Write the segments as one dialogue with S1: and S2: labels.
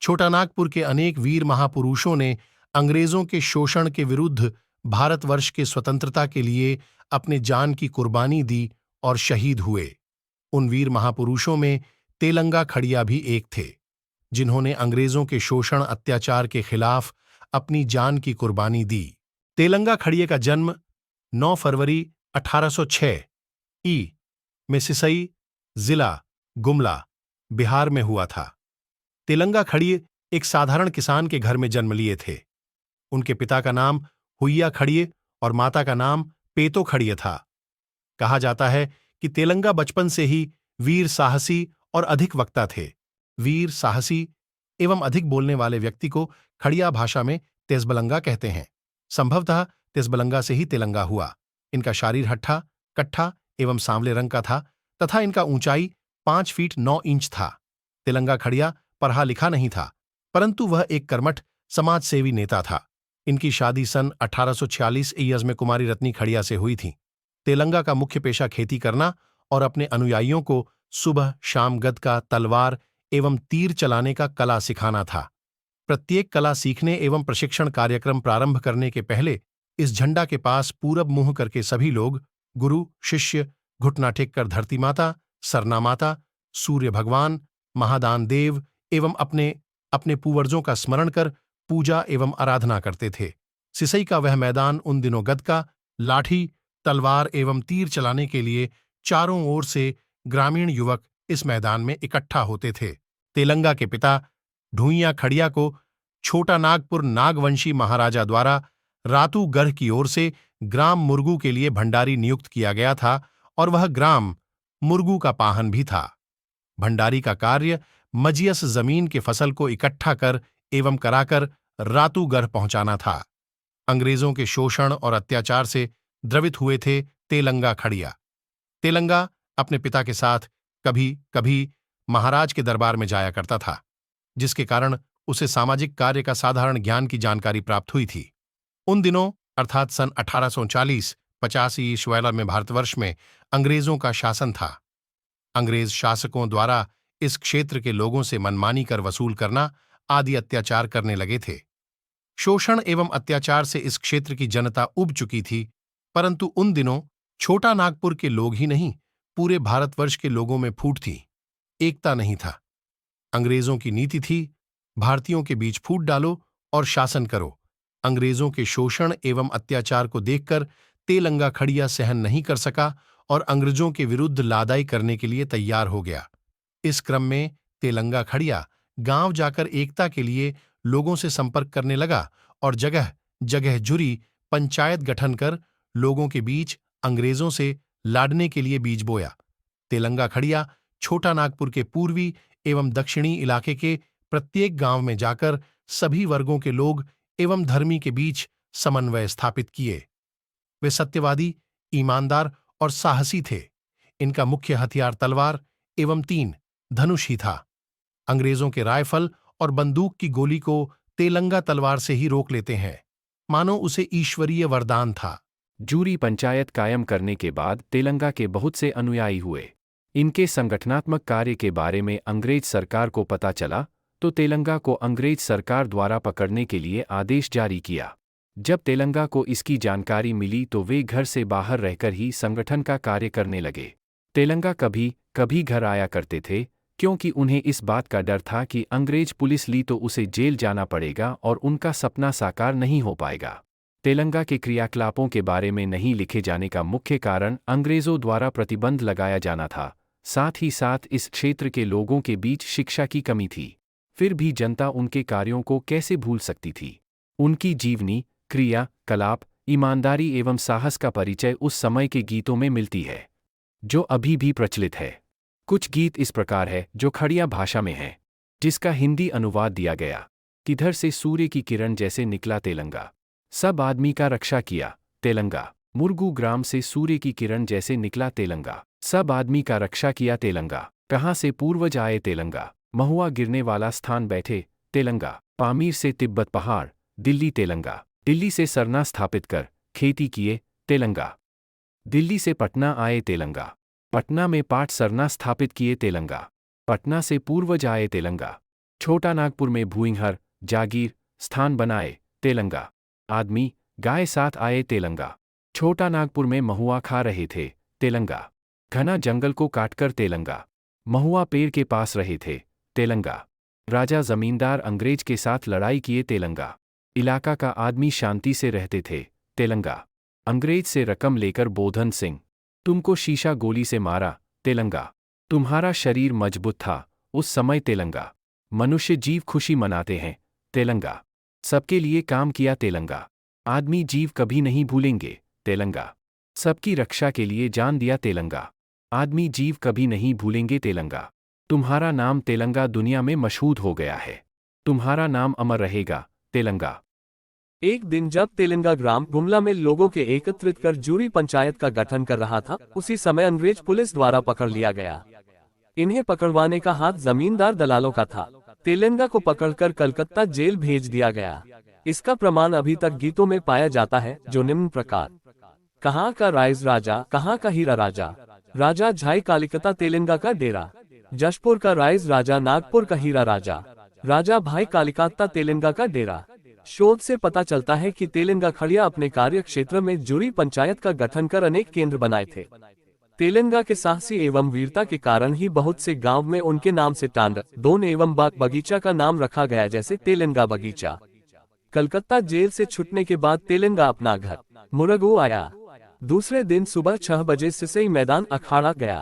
S1: छोटा नागपुर के अनेक वीर महापुरुषों ने अंग्रेजों के शोषण के विरुद्ध भारतवर्ष के स्वतंत्रता के लिए अपने जान की कुर्बानी दी और शहीद हुए। उन वीर महापुरुषों में तेलंगा खड़िया भी एक थे, जिन्होंने अंग्रेजों के शोषण अत्याचार के खिलाफ अपनी जान की कुर्बानी दी। तेलंगा खड़िए का जन्म 9 फरवरी 1806 ई में सिसई, जिला गुमला, बिहार में हुआ था। तेलंगा खड़िए एक साधारण किसान के घर में जन्म लिए थे। उनके पिता का नाम हुइया खड़िए और माता का नाम पेतो खड़िए था। कहा जाता है कि तेलंगा बचपन से ही वीर साहसी और अधिक वक्ता थे। वीर साहसी एवं अधिक बोलने वाले व्यक्ति को खड़िया भाषा में तेजबलंगा कहते हैं। संभवतः तेजबलंगा से ही तेलंगा हुआ। इनका शरीर हट्ठा, कट्ठा एवं सांवले रंग का था तथा इनका ऊंचाई 5 फीट 9 इंच था। तेलंगा खड़िया पढ़ा लिखा नहीं था, परंतु वह एक कर्मठ समाजसेवी नेता था। इनकी शादी सन 1846 ईस्वी में कुमारी रत्नी खड़िया से हुई थी। तेलंगा का मुख्य पेशा खेती करना और अपने अनुयायियों को सुबह शाम गदका, तलवार एवं तीर चलाने का कला सिखाना था। प्रत्येक कला सीखने एवं प्रशिक्षण कार्यक्रम प्रारंभ करने के पहले इस झंडा के पास पूरब मुंह करके सभी लोग गुरु, शिष्य घुटना टेक कर धरती माता, सरना माता, सूर्य भगवान, महादान देव एवं अपने अपने पूर्वजों का स्मरण कर पूजा एवं आराधना करते थे। सिसई का वह मैदान उन दिनों गदका, लाठी, तलवार एवं तीर चलाने के लिए चारों ओर से ग्रामीण युवक इस मैदान में इकट्ठा होते थे। तेलंगा के पिता ढूंइया खड़िया को छोटा नागपुर नागवंशी महाराजा द्वारा रातूगढ़ की ओर से ग्राम मुर्गू के लिए भंडारी नियुक्त किया गया था और वह ग्राम मुर्गू का पाहन भी था। भंडारी का कार्य मजियस जमीन के फसल को इकट्ठा कर एवं कराकर रातूगढ़ पहुंचाना था। अंग्रेजों के शोषण और अत्याचार से द्रवित हुए थे तेलंगा खड़िया। तेलंगा अपने पिता के साथ कभी कभी महाराज के दरबार में जाया करता था, जिसके कारण उसे सामाजिक कार्य का साधारण ज्ञान की जानकारी प्राप्त हुई थी। उन दिनों अर्थात सन 1840-50 ईस्वी में भारतवर्ष में अंग्रेजों का शासन था। अंग्रेज शासकों द्वारा इस क्षेत्र के लोगों से मनमानी कर वसूल करना आदि अत्याचार करने लगे थे। शोषण एवं अत्याचार से इस क्षेत्र की जनता उब चुकी थी, परंतु उन दिनों छोटा नागपुर के लोग ही नहीं, पूरे भारतवर्ष के लोगों में फूट थी, एकता नहीं था। अंग्रेजों की नीति थी, भारतीयों के बीच फूट डालो और शासन करो। अंग्रेजों के शोषण एवं अत्याचार को देखकर तेलंगा खड़िया सहन नहीं कर सका और अंग्रेजों के विरुद्ध लादाई करने के लिए तैयार हो गया। इस क्रम में तेलंगा खड़िया गांव जाकर एकता के लिए लोगों से संपर्क करने लगा और जगह जगह जुरी पंचायत गठन कर लोगों के बीच अंग्रेजों से लाड़ने के लिए बीज बोया। तेलंगा खड़िया छोटा नागपुर के पूर्वी एवं दक्षिणी इलाके के प्रत्येक गांव में जाकर सभी वर्गों के लोग एवं धर्मी के बीच समन्वय स्थापित किए। वे सत्यवादी, ईमानदार और साहसी थे। इनका मुख्य हथियार तलवार एवं 3 धनुष ही था। अंग्रेजों के राइफल और बंदूक की गोली को तेलंगा तलवार से ही रोक लेते हैं, मानो उसे ईश्वरीय वरदान था।
S2: जूरी पंचायत कायम करने के बाद तेलंगा के बहुत से अनुयायी हुए। इनके संगठनात्मक कार्य के बारे में अंग्रेज सरकार को पता चला तो तेलंगा को अंग्रेज सरकार द्वारा पकड़ने के लिए आदेश जारी किया। जब तेलंगा को इसकी जानकारी मिली तो वे घर से बाहर रहकर ही संगठन का कार्य करने लगे। तेलंगा कभी कभी घर आया करते थे, क्योंकि उन्हें इस बात का डर था कि अंग्रेज पुलिस ली तो उसे जेल जाना पड़ेगा और उनका सपना साकार नहीं हो पाएगा। तेलंगा के क्रियाकलापों के बारे में नहीं लिखे जाने का मुख्य कारण अंग्रेजों द्वारा प्रतिबंध लगाया जाना था। साथ ही साथ इस क्षेत्र के लोगों के बीच शिक्षा की कमी थी। फिर भी जनता उनके कार्यों को कैसे भूल सकती थी। उनकी जीवनी, क्रिया कलाप, ईमानदारी एवं साहस का परिचय उस समय के गीतों में मिलती है, जो अभी भी प्रचलित है। कुछ गीत इस प्रकार है जो खड़िया भाषा में है, जिसका हिंदी अनुवाद दिया गया। किधर से सूर्य की किरण जैसे निकला तेलंगा, सब आदमी का रक्षा किया तेलंगा। मुर्गू ग्राम से सूर्य की किरण जैसे निकला तेलंगा, सब आदमी का रक्षा किया तेलंगा। कहाँ से पूर्वज आए तेलंगा, महुआ गिरने वाला स्थान बैठे तेलंगा। पामीर से तिब्बत पहाड़, दिल्ली तेलंगा। दिल्ली से सरना स्थापित कर खेती किए तेलंगा। दिल्ली से पटना आए तेलंगा। पटना में पाट सरना स्थापित किए तेलंगा। पटना से पूर्वज आए तेलंगा। छोटा नागपुर में भूइंहर, जागीर, स्थान बनाए, तेलंगा। आदमी, गाय साथ आए, तेलंगा। छोटा नागपुर में महुआ खा रहे थे, तेलंगा। घना जंगल को काटकर, तेलंगा। महुआ पेड़ के पास रहे थे, तेलंगा। राजा जमींदार अंग्रेज के साथ लड़ाई किए, तेलंगा। इलाका का आदमी शांति से रहते थे, तेलंगा। अंग्रेज से रकम लेकर बोधन सिंह। तुमको शीशा गोली से मारा, तेलंगा। तुम्हारा शरीर मजबूत था उस समय, तेलंगा। मनुष्य जीव खुशी मनाते हैं, तेलंगा। सबके लिए काम किया, तेलंगा। आदमी जीव कभी नहीं भूलेंगे, तेलंगा। सबकी रक्षा के लिए जान दिया, तेलंगा। आदमी जीव कभी नहीं भूलेंगे, तेलंगा। तुम्हारा नाम, तेलंगा, दुनिया में मशहूर हो गया है। तुम्हारा नाम अमर रहेगा, तेलंगा।
S3: एक दिन जब तेलंगा ग्राम गुमला में लोगों के एकत्रित कर जूरी पंचायत का गठन कर रहा था, उसी समय अंग्रेज पुलिस द्वारा पकड़ लिया गया। इन्हें पकड़वाने का हाथ जमींदार दलालों का था। तेलंगा को पकड़कर कलकत्ता जेल भेज दिया गया। इसका प्रमाण अभी तक गीतों में पाया जाता है, जो निम्न प्रकार: कहाँ का राइज राजा, कहाँ का हीरा राजा, राजा झाई कालिकता तेलंगा का डेरा, जशपुर का राइज राजा, नागपुर का हीरा राजा, राजा भाई कालिकता तेलंगा का डेरा। शोध से पता चलता है कि तेलंगा खड़िया अपने कार्य क्षेत्र में जूरी पंचायत का गठन कर अनेक केंद्र बनाए थे। तेलंगा के साहसी एवं वीरता के कारण ही बहुत से गांव में उनके नाम से टांड, दोन एवं बाग बगीचा का नाम रखा गया, जैसे तेलंगा बगीचा। कलकत्ता जेल से छूटने के बाद तेलंगा अपना घर मुरगू आया। दूसरे दिन सुबह 6 बजे सिसई मैदान अखाड़ा गया।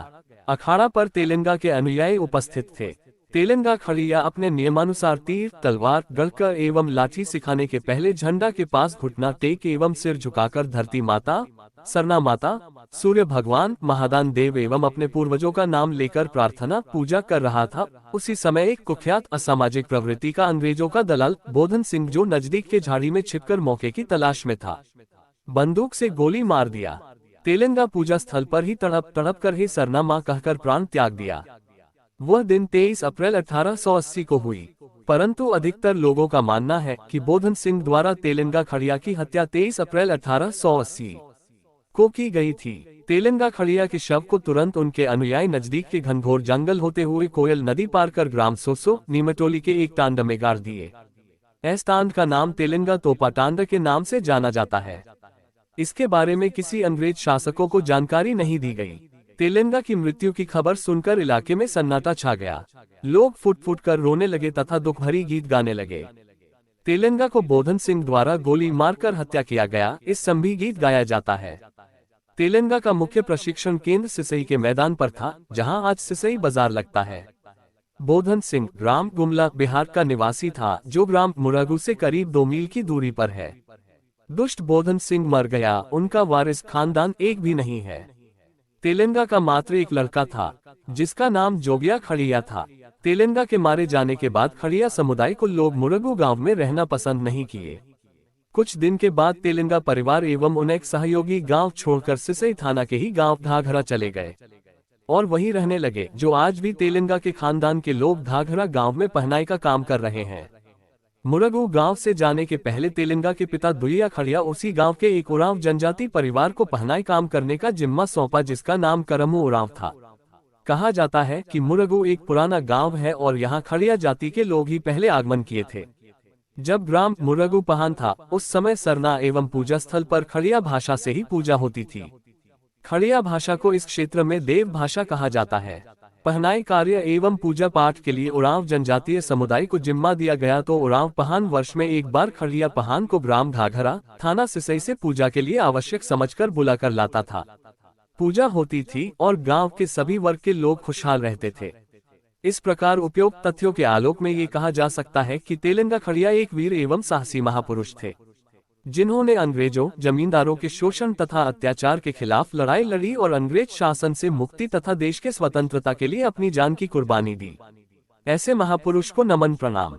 S3: अखाड़ा पर तेलंगा के अनुयायी उपस्थित थे। तेलंगा खड़िया अपने नियमानुसार तीर, तलवार, गढ़कर एवं लाठी सिखाने के पहले झंडा के पास घुटना टेक एवं सिर झुकाकर धरती माता, सरना माता, सूर्य भगवान, महादान देव एवं अपने पूर्वजों का नाम लेकर प्रार्थना पूजा कर रहा था। उसी समय एक कुख्यात असामाजिक प्रवृत्ति का अंग्रेजों का दलाल बोधन सिंह, जो नजदीक के झाड़ी में छिपकर मौके की तलाश में था, बंदूक से गोली मार दिया। तेलंगा पूजा स्थल पर ही तड़प तड़प कर ही सरना मां कहकर प्राण त्याग दिया। वह दिन 23 अप्रैल 1880 को हुई, परंतु अधिकतर लोगों का मानना है कि बोधन सिंह द्वारा तेलंगा खड़िया की हत्या 23 अप्रैल 1880 को की गई थी। तेलंगा खड़िया के शव को तुरंत उनके अनुयायी नजदीक के घनघोर जंगल होते हुए कोयल नदी पार कर ग्राम सोसो, नीमटोली के एक तांड में गाड़ दिए। इस तांड का नाम तेलंगा तोपा तांड के नाम से जाना जाता है। इसके बारे में किसी अंग्रेज शासकों को जानकारी नहीं दी गई। तेलंगा की मृत्यु की खबर सुनकर इलाके में सन्नाटा छा गया। लोग फुट फुट कर रोने लगे तथा दुख भरी गीत गाने लगे। तेलंगा को बोधन सिंह द्वारा गोली मारकर हत्या किया गया, इस संभी गीत गाया जाता है। तेलंगा का मुख्य प्रशिक्षण केंद्र सिसई के मैदान पर था, जहां आज सिसई बाजार लगता है। बोधन सिंह ग्राम गुमला बिहार का निवासी था, जो ग्राम मुरगू से करीब 2 मील की दूरी पर है। दुष्ट बोधन सिंह मर गया, उनका वारिस खानदान एक भी नहीं है। तेलंगा का मात्र एक लड़का था, जिसका नाम जोगिया खड़िया था। तेलंगा के मारे जाने के बाद खड़िया समुदाय को लोग मुरगू गांव में रहना पसंद नहीं किए। कुछ दिन के बाद तेलंगा परिवार एवं उन्हें एक सहयोगी गांव छोड़कर सिसई थाना के ही गांव धाघरा चले गए और वहीं रहने लगे, जो आज भी तेलंगा के खानदान के लोग धाघरा गांव में पहनाई का काम कर रहे हैं। मुरगू गांव से जाने के पहले तेलंगा के पिता दुलिया खड़िया उसी गांव के एक उरांव जनजाति परिवार को पहनाई काम करने का जिम्मा सौंपा, जिसका नाम करमू उरांव था। कहा जाता है कि मुरगू एक पुराना गांव है और यहाँ खड़िया जाति के लोग ही पहले आगमन किए थे। जब ग्राम मुरगू पहान था, उस समय सरना एवं पूजा स्थल पर खड़िया भाषा से ही पूजा होती थी। खड़िया भाषा को इस क्षेत्र में देव भाषा कहा जाता है। पहनाई कार्य एवं पूजा पाठ के लिए उरांव जनजातीय समुदाय को जिम्मा दिया गया, तो उरांव पहान वर्ष में एक बार खड़िया पहान को ग्राम धाघरा थाना सिसई से पूजा के लिए आवश्यक समझकर बुलाकर लाता था। पूजा होती थी और गांव के सभी वर्ग के लोग खुशहाल रहते थे। इस प्रकार उपयुक्त तथ्यों के आलोक में ये कहा जा सकता है कि तेलंगा खड़िया एक वीर एवं साहसी महापुरुष थे, जिन्होंने अंग्रेजों, जमींदारों के शोषण तथा अत्याचार के खिलाफ लड़ाई लड़ी और अंग्रेज शासन से मुक्ति तथा देश के स्वतंत्रता के लिए अपनी जान की कुर्बानी दी। ऐसे महापुरुष को नमन प्रणाम।